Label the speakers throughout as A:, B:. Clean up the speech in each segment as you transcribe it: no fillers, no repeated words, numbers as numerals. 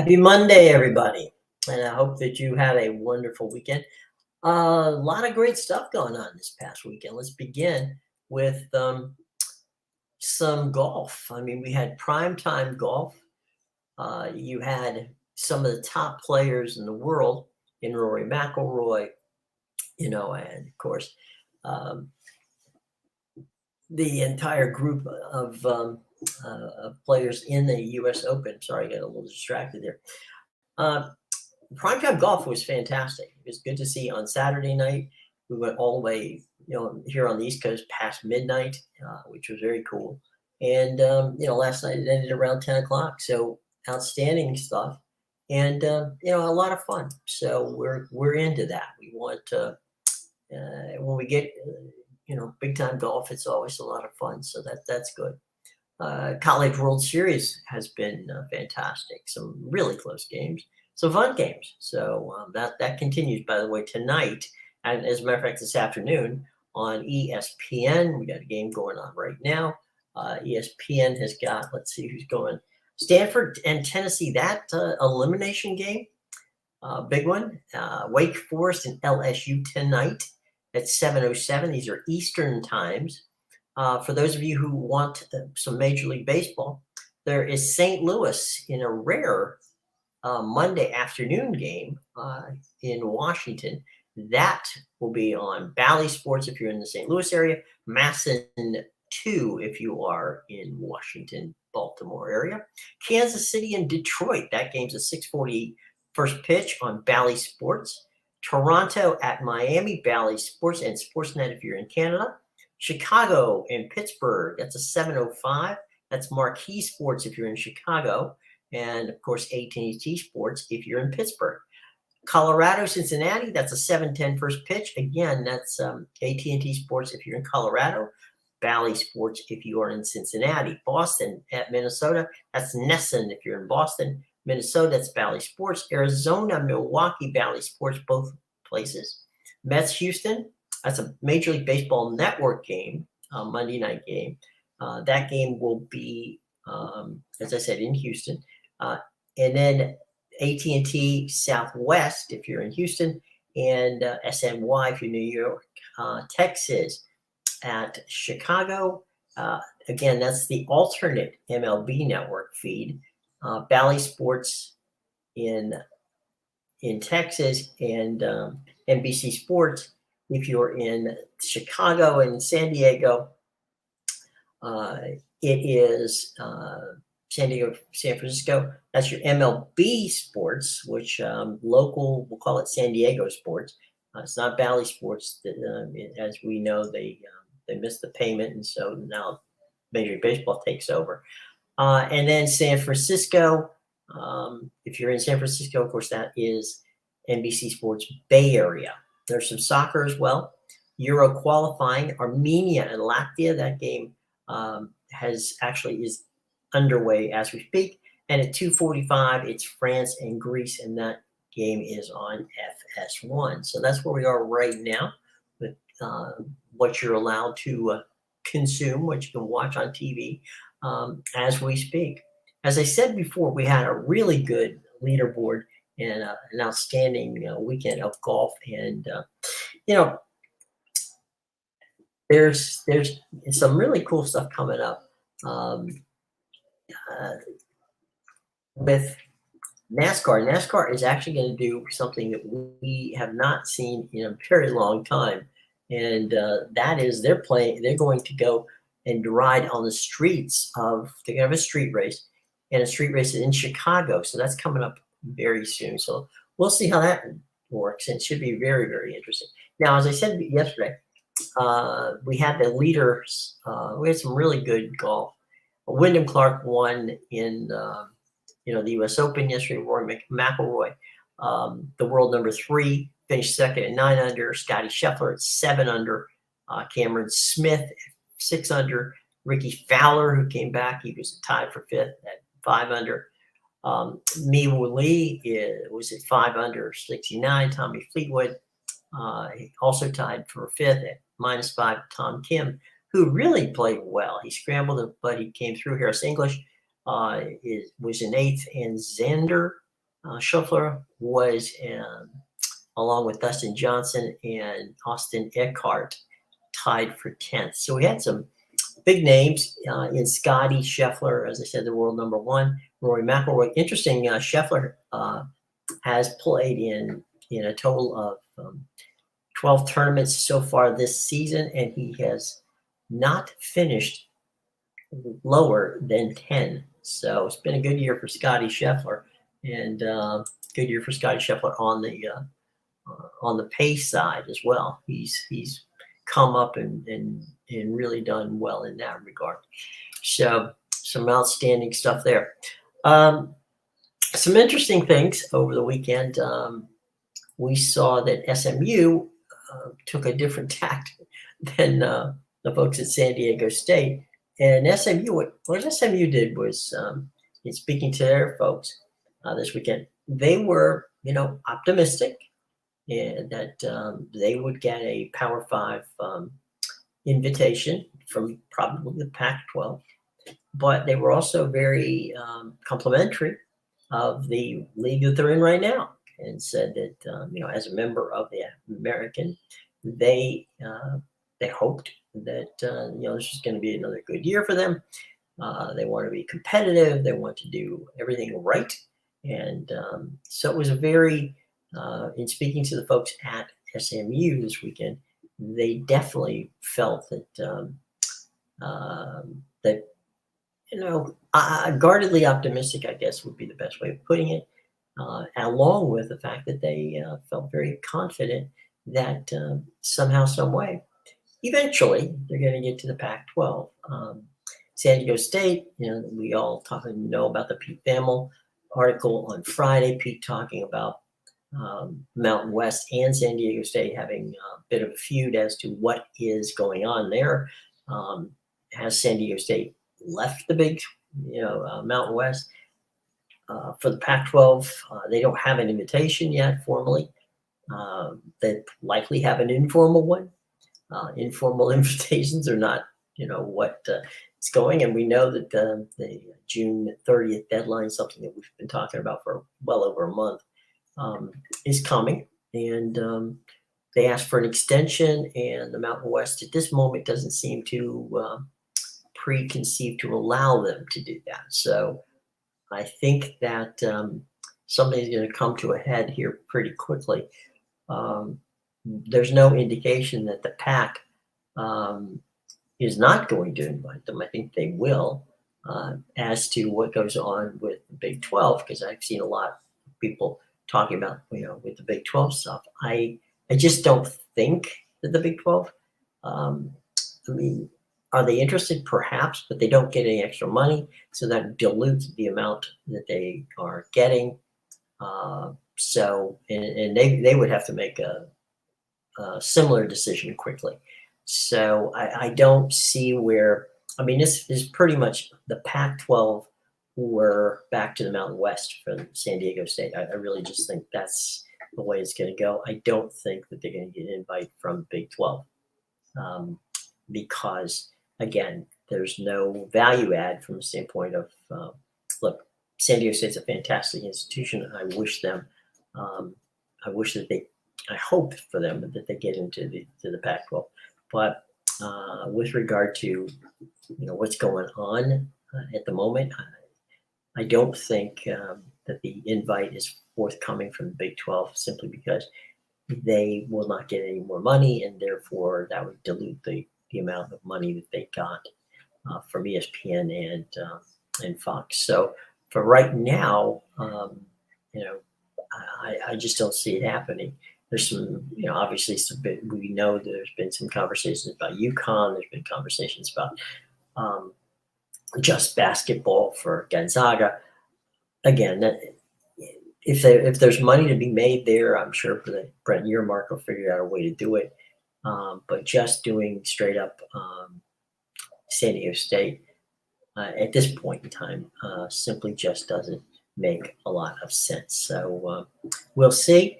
A: Happy Monday, everybody. And I hope that you had a wonderful weekend. A lot of great stuff going on this past weekend. Let's begin with some golf. I mean, we had primetime golf. You had some of the top players in the world in Rory McIlroy, and of course, um, the entire group of players in the U.S. Open. Sorry, I got a little distracted there. Uh, Primetime golf was fantastic. It was good to see on Saturday night. We went all the way, here on the East Coast past midnight, which was very cool. And last night it ended around 10 o'clock. So outstanding stuff, and a lot of fun. So we're into that. We want when we get big time golf, it's always a lot of fun. So that's good. College World Series has been fantastic. Some really close games, some fun games. So that continues, by the way, tonight. And as a matter of fact, this afternoon on ESPN, we got a game going on right now. ESPN has got, let's see who's going. Stanford and Tennessee, that elimination game, big one. Wake Forest and LSU tonight at 7:07. These are Eastern times. For those of you who want some Major League Baseball, there is St. Louis in a rare Monday afternoon game in Washington. That will be on Bally Sports if you're in the St. Louis area, Masson 2 if you are in Washington, Baltimore area. Kansas City and Detroit, that game's a 6:40 first pitch on Bally Sports. Toronto at Miami, Bally Sports and Sportsnet if you're in Canada. Chicago and Pittsburgh, that's a 7:05. That's Marquee Sports if you're in Chicago. And, of course, AT&T Sports if you're in Pittsburgh. Colorado, Cincinnati, that's a 7:10 first pitch. Again, that's AT&T Sports if you're in Colorado. Bally Sports if you are in Cincinnati. Boston at Minnesota, that's Nesson if you're in Boston. Minnesota, that's Bally Sports. Arizona, Milwaukee, Bally Sports, both places. Mets, Houston, that's a Major League Baseball Network game, Monday night game. That game will be, as I said, in Houston. And then AT&T Southwest if you're in Houston, and SNY if you're in New York. Texas at Chicago. Again, that's the alternate MLB Network feed. Bally Sports in Texas, and NBC Sports if you're in Chicago and San Diego. It is San Diego, San Francisco. That's your MLB Sports, which local, we'll call it San Diego Sports. It's not Bally Sports. As we know, they missed the payment, and so now Major League Baseball takes over. And then San Francisco, if you're in San Francisco, of course, that is NBC Sports Bay Area. There's some soccer as well. Euro qualifying, Armenia and Latvia. That game is underway as we speak. And at 2:45, it's France and Greece, and that game is on FS1. So that's where we are right now with what you're allowed to consume, what you can watch on TV as we speak. As I said before, we had a really good leaderboard and an outstanding weekend of golf. And, there's some really cool stuff coming up with NASCAR. NASCAR is actually going to do something that we have not seen in a very long time. And that is they're going to go and ride on the streets they're going to have a street race, and a street race in Chicago. So that's coming up very soon. So we'll see how that works. It should be very, very interesting. Now, as I said yesterday, we had the leaders. We had some really good golf. Wyndham Clark won in the U.S. Open yesterday. Rory McIlroy, the world number 3, finished second at 9 under. Scotty Scheffler at 7 under. Cameron Smith at 6 under. Ricky Fowler, who came back, he was tied for 5th at 5 under. Miwoo Lee was at 5 under, 69. Tommy Fleetwood also tied for 5th at -5. Tom Kim, who really played well. He scrambled, but he came through. Harris English was in 8th, and Xander Scheffler was, along with Dustin Johnson and Austin Eckhart, tied for 10th. So we had some big names in Scotty Scheffler, as I said, the world number one. Rory McIlroy. Interesting, Scheffler has played in a total of 12 tournaments so far this season, and he has not finished lower than 10. So it's been a good year for Scotty Scheffler, and good year for Scotty Scheffler on the pace side as well. He's come up and really done well in that regard. So some outstanding stuff there. Some interesting things over the weekend. We saw that SMU took a different tact than the folks at San Diego State. And SMU, what SMU did was, in speaking to their folks this weekend, they were, optimistic and that they would get a Power 5 invitation from probably the Pac-12. But they were also very complimentary of the league that they're in right now, and said that as a member of the American, they hoped that this is going to be another good year for them. They want to be competitive. They want to do everything right, and so it was a very. In speaking to the folks at SMU this weekend, they definitely felt that guardedly optimistic, I guess, would be the best way of putting it, along with the fact that they felt very confident that somehow, some way, eventually, they're going to get to the Pac-12. San Diego State, we all know about the Pete Thamel article on Friday. Pete talking about Mountain West and San Diego State having a bit of a feud as to what is going on there. Has San Diego State left the big, Mountain West for the Pac-12? They don't have an invitation yet formally. They likely have an informal one. Informal invitations are not, what is going. And we know that the June 30th deadline, something that we've been talking about for well over a month, is coming. And they asked for an extension, and the Mountain West at this moment doesn't seem to preconceived to allow them to do that. So I think that something's going to come to a head here pretty quickly. There's no indication that the Pac is not going to invite them. I think they will. As to what goes on with the Big 12, because I've seen a lot of people talking about, with the Big 12 stuff. I just don't think that the Big 12, are they interested? Perhaps, but they don't get any extra money, so that dilutes the amount that they are getting. So they would have to make a similar decision quickly. So I don't see where. This is pretty much the Pac-12 were back to the Mountain West for San Diego State. I really just think that's the way it's going to go. I don't think that they're going to get an invite from Big 12 because, again, there's no value add from the standpoint of, look, San Diego State's a fantastic institution. I wish them, I hope for them that they get into the Pac-12. But with regard to, what's going on at the moment, I don't think that the invite is forthcoming from the Big 12 simply because they will not get any more money, and therefore that would dilute the amount of money that they got from ESPN and Fox. So for right now, I just don't see it happening. There's some, obviously we know there's been some conversations about UConn. There's been conversations about just basketball for Gonzaga. Again, if there's money to be made there, I'm sure Brent Yermark will figure out a way to do it. But just doing straight up San Diego State at this point in time simply just doesn't make a lot of sense. So we'll see.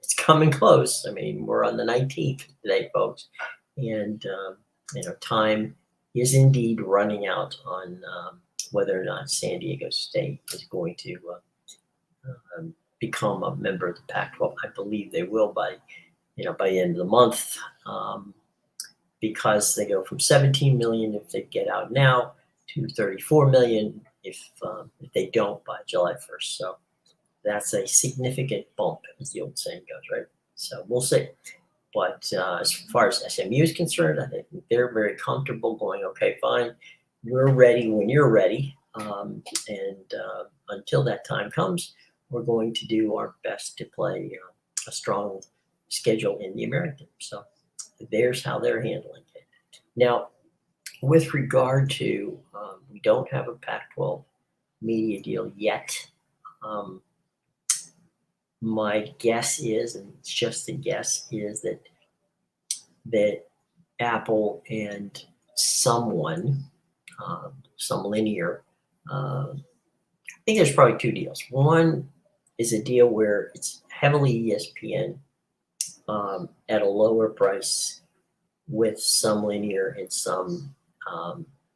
A: It's coming close. We're on the 19th today, folks, and time is indeed running out on whether or not San Diego State is going to become a member of the Pac-12. I believe they will by the end of the month, because they go from 17 million if they get out now to 34 million if they don't by July 1st. So that's a significant bump, as the old saying goes, right? So we'll see. But as far as SMU is concerned, I think they're very comfortable going, okay, fine, we're ready when you're ready. And until that time comes, we're going to do our best to play a strong schedule in the American. So there's how they're handling it. Now, with regard to, we don't have a Pac-12 media deal yet. My guess is, and it's just a guess, is that Apple and someone, some linear, I think there's probably two deals. One is a deal where it's heavily ESPN at a lower price with some linear and some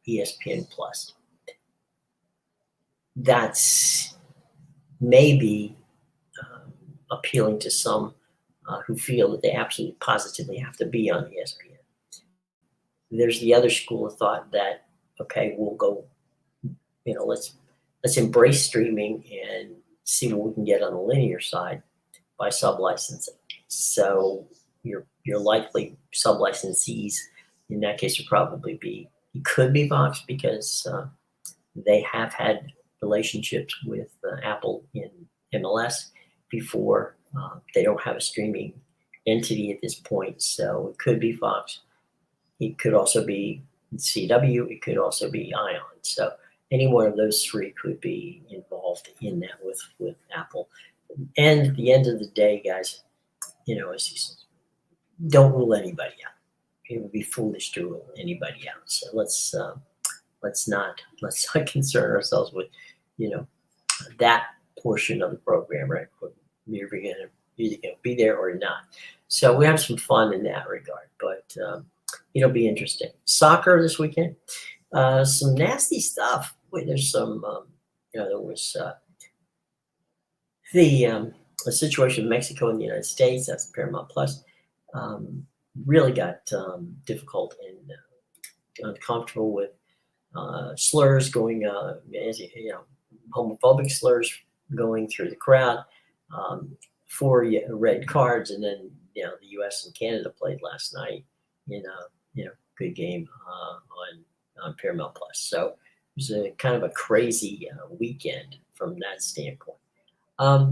A: ESPN Plus. That's maybe appealing to some who feel that they absolutely positively have to be on ESPN. There's the other school of thought that, okay, we'll go, let's embrace streaming and see what we can get on the linear side by sub-licensing. So your likely sub-licensees in that case would probably be, it could be Fox, because they have had relationships with Apple in MLS before. They don't have a streaming entity at this point, so it could be Fox. It could also be CW. It could also be Ion. So any one of those three could be involved in that with Apple. And at the end of the day, guys, don't rule anybody out. It would be foolish to rule anybody out. So let's not concern ourselves with that portion of the program, right? You're either going to be there or not. So we have some fun in that regard, but it'll be interesting. Soccer this weekend, some nasty stuff. Wait, there's some, there was the situation in Mexico and the United States. That's Paramount Plus. Really got difficult and uncomfortable with slurs going, homophobic slurs going through the crowd. 4 red cards, and then the U.S. and Canada played last night in a good game on Paramount Plus. So it was a kind of a crazy weekend from that standpoint. I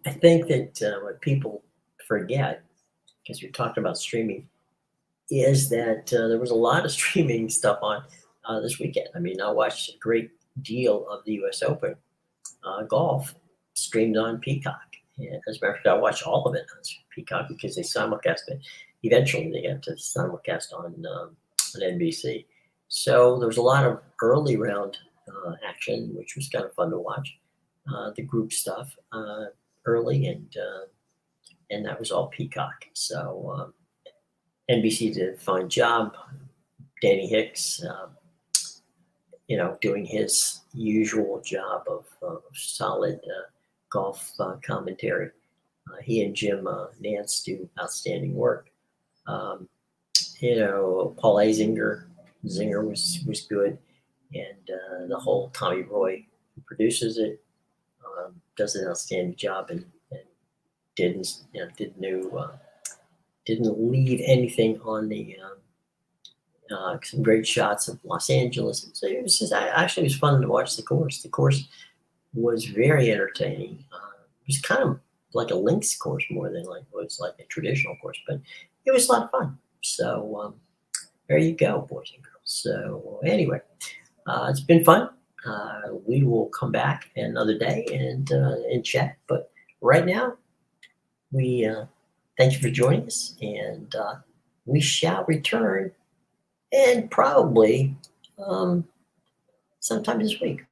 A: think that what people forget, because we're talking about streaming, is that there was a lot of streaming stuff on this weekend. I mean, I watched a great deal of the U.S. Open golf streamed on Peacock. And as a matter of fact, I watched all of it on Peacock because they simulcast it. Eventually, they got to simulcast on NBC. So there was a lot of early round action, which was kind of fun to watch. The group stuff early, and that was all Peacock. So NBC did a fine job. Danny Hicks, doing his usual job of solid golf commentary. He and Jim Nance do outstanding work. Paul Zinger was good, and the whole Tommy Roy, who produces it, does an outstanding job, and didn't leave anything on the some great shots of Los Angeles. So it was fun to watch the course. The course was very entertaining. It was kind of like a links course more than like a traditional course, but it was a lot of fun. So there you go, boys and girls. So anyway, it's been fun. We will come back another day and chat. But right now, we thank you for joining us, and we shall return, and probably sometime this week.